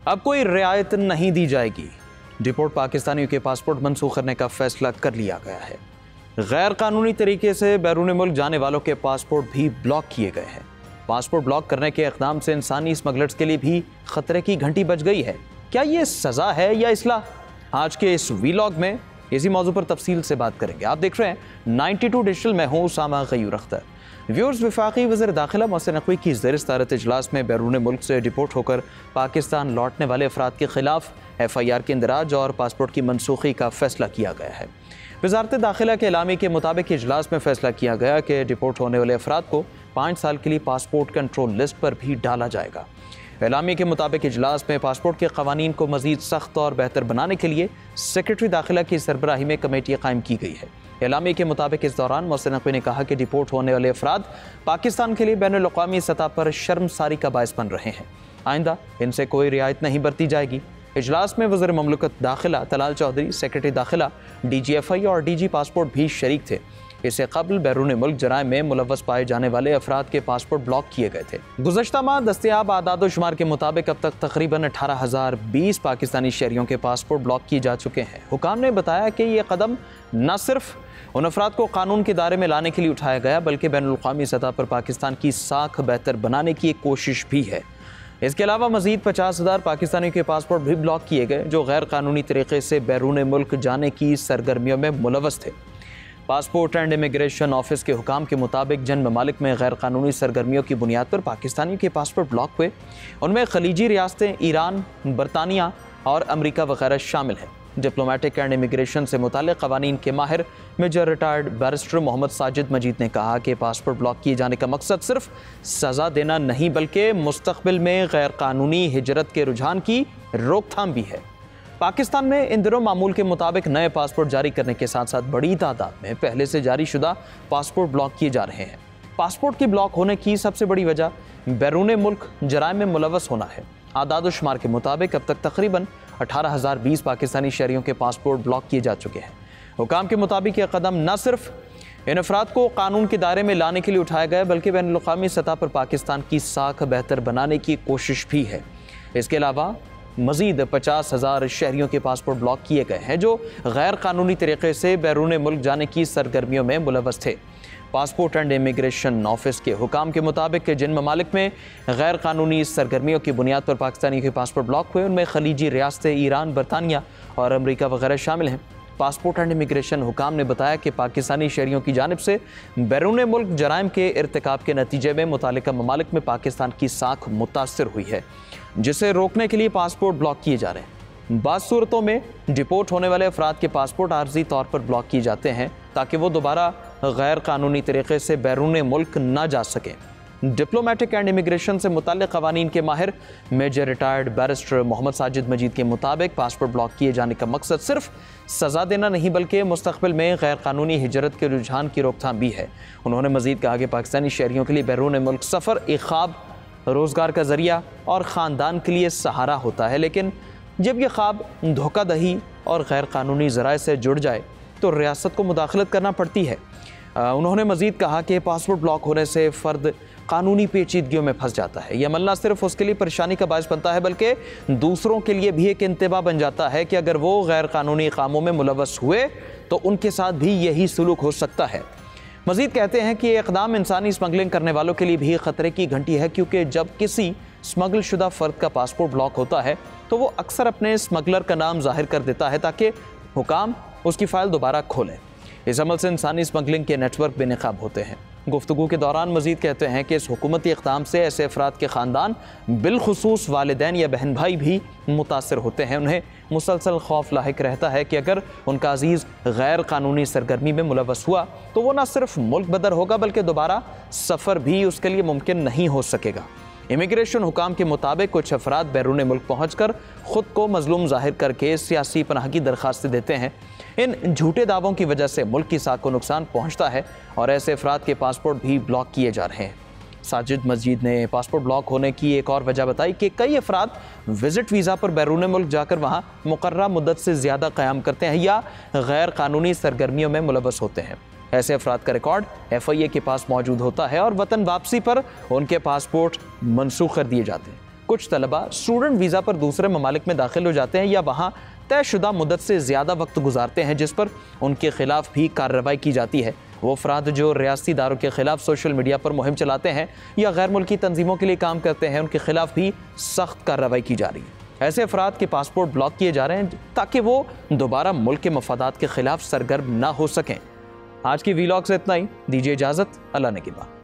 अब कोई रियायत नहीं दी जाएगी। डिपोर्ट पाकिस्तानियों के पासपोर्ट मनसूख करने का फैसला कर लिया गया है। गैर कानूनी तरीके से बैरून मुल्क जाने वालों के पासपोर्ट भी ब्लॉक किए गए हैं। पासपोर्ट ब्लॉक करने के इक़दाम से इंसानी स्मगलर्स के लिए भी खतरे की घंटी बज गई है। क्या ये सज़ा है या इस्लाह? आज के इस वीलॉग में इसी मौजू पर तफसील से बात करेंगे। आप देख रहे हैं 92 डिजिटल में हूँ उसामा गयूर अख्तर। व्यूअर्स, वफाकी वज़ीर दाखिला मोहसिन नकवी की ज़ेर सदारत इजलास में बैरून मुल्क से डिपोर्ट होकर पाकिस्तान लौटने वाले अफराद के खिलाफ FIR के इंदराज और पासपोर्ट की मनसूखी का फैसला किया गया है। वज़ारत दाखिला के एलामी के मुताबिक इजलास में फैसला किया गया कि डिपोर्ट होने वाले अफराद को 5 साल के लिए पासपोर्ट कंट्रोल लिस्ट पर भी डाला जाएगा। एलामी के मुताबिक इजलास में पासपोर्ट के कवानीन को मज़ीद सख्त और बेहतर बनाने के लिए सेक्रेटरी दाखिला की सरबराही में कमेटी कायम की गई है। एलामी के मुताबिक इस दौरान मोहसिन नकवी ने कहा कि डिपोर्ट होने वाले अफराद पाकिस्तान के लिए बैनुल अक़वामी सतह पर शर्मसारी का बायस बन रहे हैं। आइंदा इनसे कोई रियायत नहीं बरती जाएगी। इजलास में वज़ीर ममलकत दाखिला तलाल चौधरी, सेक्रेटरी दाखिला, DGFI और DG पासपोर्ट भी शरीक थे। इससे कबल बैरून मुल्क जराइम में मुलव्वस पाए जाने वाले अफराद के पासपोर्ट ब्लॉक किए गए थे। गुज़श्ता माह दस्तयाब आदाद शुमार के मुताबिक अब तक तकरीबन 18,020 पाकिस्तानी शहरियों के पासपोर्ट ब्लॉक किए जा चुके हैं। हुकाम ने बताया कि ये कदम न सिर्फ उन अफराद को कानून के दायरे में लाने के लिए उठाया गया, बल्कि बैनुल अक़वामी सतह पर पाकिस्तान की साख बेहतर बनाने की एक कोशिश भी है। इसके अलावा मज़ीद 50,000 पाकिस्तानियों के पासपोर्ट भी ब्लॉक किए गए जो गैर कानूनी तरीके से बैरून मुल्क जाने की सरगर्मियों में मुलव्वस थे। पासपोर्ट एंड इमिग्रेशन ऑफिस के हुकाम के मुताबिक जिन ममालिक में गैर कानूनी सरगर्मियों की बुनियाद पर पाकिस्तानियों के पासपोर्ट ब्लॉक हुए, उनमें खलीजी रियासतें ईरान, बरतानिया और अमरीका वगैरह शामिल हैं। डिप्लोमेटिक एंड इमिग्रेशन से मुताल्लिक़ क़वानीन के माहिर major retired barrister Mohammad Sajid Majeed ने कहा कि पासपोर्ट ब्लॉक किए जाने का मकसद सिर्फ सज़ा देना नहीं, बल्कि मुस्तक़बिल में गैर कानूनी हिजरत के रुझान की रोकथाम भी है। पाकिस्तान में इन दिनों मामूल के मुताबिक नए पासपोर्ट जारी करने के साथ साथ बड़ी तादाद में पहले से जारी शुदा पासपोर्ट ब्लॉक किए जा रहे हैं। पासपोर्ट की ब्लॉक होने की सबसे बड़ी वजह बैरून मुल्क जराइम में मुलव्वस होना है। आदाद शुमार के मुताबिक अब तक तकरीबन 18,020 पाकिस्तानी शहरियों के पासपोर्ट ब्लॉक किए जा चुके हैं। हुकाम के मुताबिक यह कदम न सिर्फ इन अफराद को कानून के दायरे में लाने के लिए उठाया गया, बल्कि बैनुल अक़वामी सतह पर पाकिस्तान की साख बेहतर बनाने की कोशिश भी है। इसके अलावा मज़ीद 50,000 शहरियों के पासपोर्ट ब्लॉक किए गए हैं जो गैर कानूनी तरीके से बैरून मुल्क जाने की सरगर्मियों में मुलव्वस थे। पासपोर्ट एंड इमिग्रेशन ऑफिस के हुकाम के मुताबिक जिन ममालिक में गैर कानूनी सरगर्मियों की बुनियाद पर पाकिस्तानी के पासपोर्ट ब्लॉक हुए, उनमें खलीजी रियासतें ईरान, बरतानिया और अमरीका वगैरह शामिल हैं। पासपोर्ट एंड इमिग्रेशन हुकाम ने बताया कि पाकिस्तानी शहरियों की जानिब से बैरून मुल्क जराइम के इर्तिकाब के नतीजे में मुतालिका ममालिक में पाकिस्तान की साख मुतासर हुई है, जिसे रोकने के लिए पासपोर्ट ब्लॉक किए जा रहे हैं। बाज़ सूरतों में डिपोर्ट होने वाले अफराद के पासपोर्ट आर्जी तौर पर ब्लॉक किए जाते हैं ताकि वो दोबारा गैर कानूनी तरीके से बैरून मुल्क न जा सकें। डिप्लोमेटिक एंड इमिग्रेशन से मुताल्लिक़ क़वानीन के माहिर major retired barrister Mohammad Sajid Majeed के मुताबिक पासपोर्ट ब्लॉक किए जाने का मकसद सिर्फ सज़ा देना नहीं, बल्कि मुस्तक़बिल में गैर कानूनी हिजरत के रुझान की रोकथाम भी है। उन्होंने मज़ीद कहा कि पाकिस्तानी शहरियों के लिए बैरून मुल्क सफ़र एक ख्वाब, रोज़गार का ज़रिया और ख़ानदान के लिए सहारा होता है, लेकिन जब यह ख्वाब धोखादही और गैर कानूनी ज़राए से जुड़ जाए तो रियासत को मुदाखलत करना पड़ती है। उन्होंने मज़ीद कहा कि पासपोर्ट ब्लॉक होने से फ़र्द कानूनी पेचीदगियों में फंस जाता है। यह अमल न सिर्फ उसके लिए परेशानी का बायस बनता है, बल्कि दूसरों के लिए भी एक इंतबा बन जाता है कि अगर वो गैर कानूनी कामों में मुलव्वस हुए तो उनके साथ भी यही सलूक हो सकता है। मज़ीद कहते हैं कि ये इक़दाम इंसानी स्मगलिंग करने वालों के लिए भी ख़तरे की घंटी है, क्योंकि जब किसी स्मगल शुदा फ़र्द का पासपोर्ट ब्लॉक होता है तो वो अक्सर अपने स्मगलर का नाम जाहिर कर देता है ताकि हुकाम उसकी फ़ाइल दोबारा खोलें। इस अमल से इंसानी स्मगलिंग के नेटवर्क बेनकाब होते हैं। गुफ्तगू के दौरान मज़ीद कहते हैं कि इस हुकूमती इक़दाम से ऐसे अफराद के ख़ानदान, बिलखुसूस वालिदैन या बहन भाई भी मुतासर होते हैं। उन्हें मुसलसल खौफ लाहिक रहता है कि अगर उनका अजीज़ गैर कानूनी सरगर्मी में मुलव्वस हुआ तो वो न सिर्फ मुल्क बदर होगा, बल्कि दोबारा सफ़र भी उसके लिए मुमकिन नहीं हो सकेगा। इमिग्रेशन हुकाम के मुताबिक कुछ अफराद बैरून मुल्क पहुँच कर ख़ुद को मजलूम जाहिर करके सियासी पनाह की दरख्वास्तें देते हैं। इन झूठे दावों की वजह से मुल्क की साख को नुकसान पहुँचता है और ऐसे अफराद के पासपोर्ट भी ब्लॉक किए जा रहे हैं। साजिद मजीद ने पासपोर्ट ब्लॉक होने की एक और वजह बताई कि कई अफराद विजिट वीज़ा पर बैरून मुल्क जाकर वहाँ मुकर्ररा मुद्दत से ज़्यादा क़याम करते हैं या गैर कानूनी सरगर्मियों में मुलव्वस होते हैं। ऐसे अफराद का रिकॉर्ड FIA के पास मौजूद होता है और वतन वापसी पर उनके पासपोर्ट मनसूख कर दिए जाते हैं। कुछ तलबा स्टूडेंट वीज़ा पर दूसरे ममालिक में दाखिल हो जाते हैं या वहाँ तयशुदा मुद्दत से ज़्यादा वक्त गुजारते हैं, जिस पर उनके खिलाफ भी कार्रवाई की जाती है। वो अफराद जो रियासती इदारों के खिलाफ सोशल मीडिया पर मुहिम चलाते हैं या गैर मुल्की तंजीमों के लिए काम करते हैं, उनके खिलाफ भी सख्त कार्रवाई की जा रही है। ऐसे अफराद के पासपोर्ट ब्लॉक किए जा रहे हैं ताकि वो दोबारा मुल्क के मफादात के खिलाफ सरगर्म ना हो सकें। आज की वीलॉग से इतना ही, दीजिए इजाज़त, अल्लाह ने की बात।